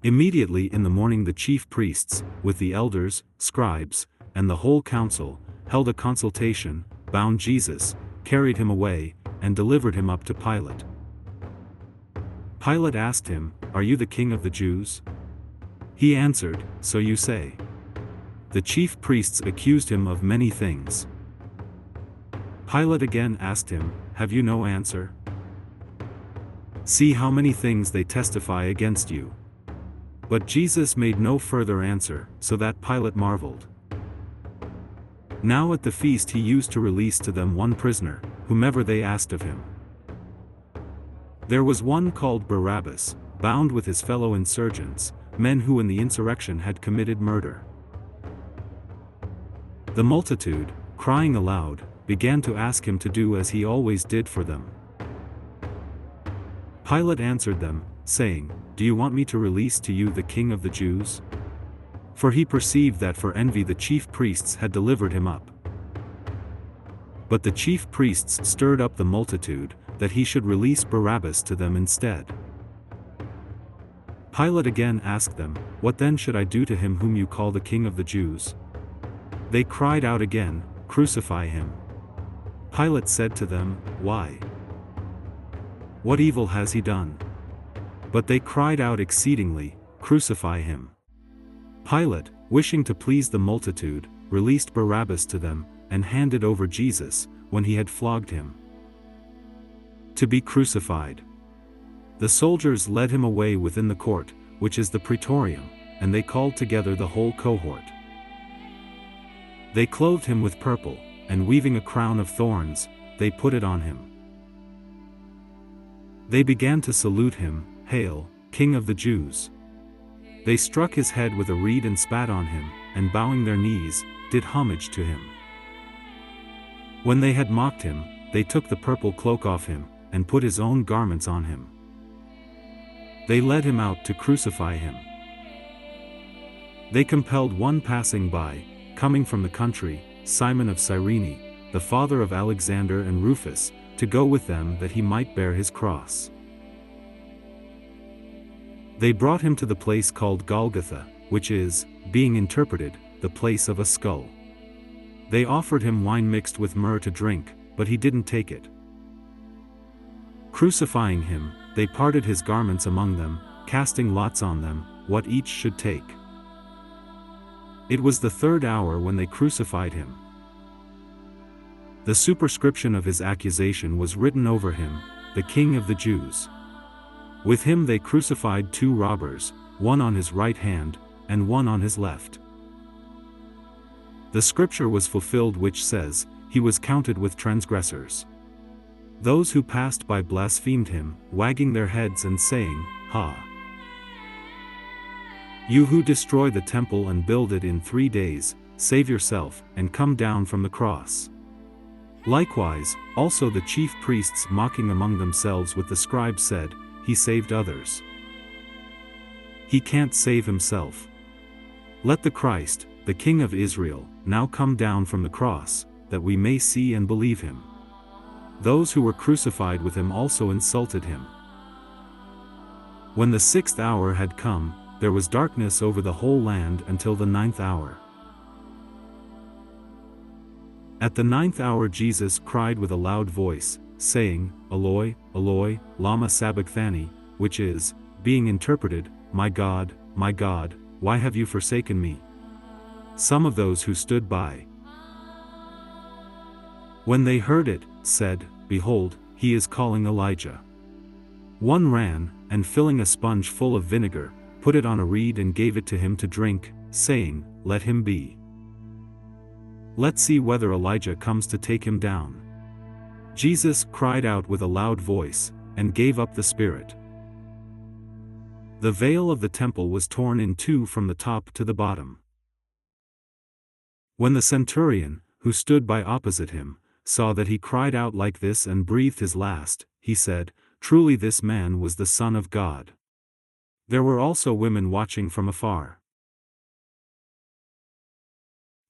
Immediately in the morning the chief priests, with the elders, scribes, and the whole council, held a consultation, bound Jesus, carried him away, and delivered him up to Pilate. Pilate asked him, "Are you the king of the Jews?" He answered, "So you say." The chief priests accused him of many things. Pilate again asked him, "Have you no answer? See how many things they testify against you." But Jesus made no further answer, so that Pilate marveled. Now at the feast he used to release to them one prisoner, whomever they asked of him. There was one called Barabbas, bound with his fellow insurgents, men who in the insurrection had committed murder. The multitude, crying aloud, began to ask him to do as he always did for them. Pilate answered them, saying, "Do you want me to release to you the king of the Jews?" For he perceived that for envy the chief priests had delivered him up. But the chief priests stirred up the multitude, that he should release Barabbas to them instead. Pilate again asked them, "What then should I do to him whom you call the king of the Jews?" They cried out again, "Crucify him." Pilate said to them, "Why? What evil has he done?" But they cried out exceedingly, "Crucify him." Pilate, wishing to please the multitude, released Barabbas to them, and handed over Jesus, when he had flogged him, to be crucified. The soldiers led him away within the court, which is the praetorium, and they called together the whole cohort. They clothed him with purple, and weaving a crown of thorns, they put it on him. They began to salute him, "Hail, King of the Jews!" They struck his head with a reed and spat on him, and bowing their knees, did homage to him. When they had mocked him, they took the purple cloak off him, and put his own garments on him. They led him out to crucify him. They compelled one passing by, coming from the country, Simon of Cyrene, the father of Alexander and Rufus, to go with them that he might bear his cross. They brought him to the place called Golgotha, which is, being interpreted, the place of a skull. They offered him wine mixed with myrrh to drink, but he didn't take it. Crucifying him, they parted his garments among them, casting lots on them, what each should take. It was the 3rd hour when they crucified him. The superscription of his accusation was written over him, "The King of the Jews." With him they crucified 2 robbers, one on his right hand, and one on his left. The scripture was fulfilled which says, "He was counted with transgressors." Those who passed by blasphemed him, wagging their heads and saying, "Ha! You who destroy the temple and build it in 3 days, save yourself, and come down from the cross." Likewise, also the chief priests mocking among themselves with the scribes said, "He saved others. He can't save himself. Let the Christ, the King of Israel, now come down from the cross, that we may see and believe him." Those who were crucified with him also insulted him. When the 6th hour had come, there was darkness over the whole land until the 9th hour. At the 9th hour Jesus cried with a loud voice, saying, "Eloi, Eloi, lama sabachthani," which is, being interpreted, my God, why have you forsaken me?" Some of those who stood by, when they heard it, said, "Behold, he is calling Elijah." One ran, and filling a sponge full of vinegar, put it on a reed and gave it to him to drink, saying, "Let him be. Let's see whether Elijah comes to take him down." Jesus cried out with a loud voice, and gave up the spirit. The veil of the temple was torn in 2 from the top to the bottom. When the centurion, who stood by opposite him, saw that he cried out like this and breathed his last, he said, "Truly this man was the Son of God." There were also women watching from afar,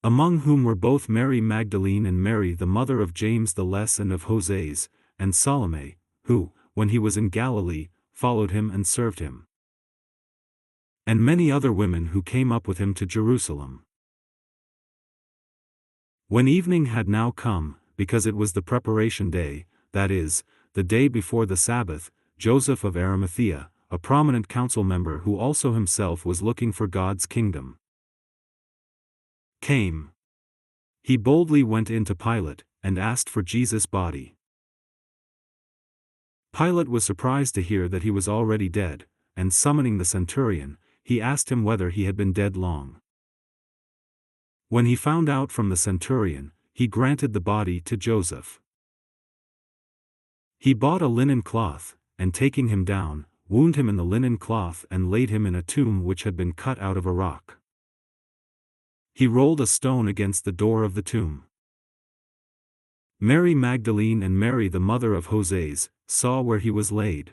among whom were both Mary Magdalene and Mary the mother of James the Less and of Joses, and Salome, who, when he was in Galilee, followed him and served him. and many other women who came up with him to Jerusalem. When evening had now come, because it was the preparation day, that is, the day before the Sabbath, Joseph of Arimathea, a prominent council member who also himself was looking for God's kingdom, came. He boldly went in to Pilate, and asked for Jesus' body. Pilate was surprised to hear that he was already dead, and summoning the centurion, he asked him whether he had been dead long. When he found out from the centurion, he granted the body to Joseph. He bought a linen cloth, and taking him down, wound him in the linen cloth and laid him in a tomb which had been cut out of a rock. He rolled a stone against the door of the tomb. Mary Magdalene and Mary the mother of Joses saw where he was laid.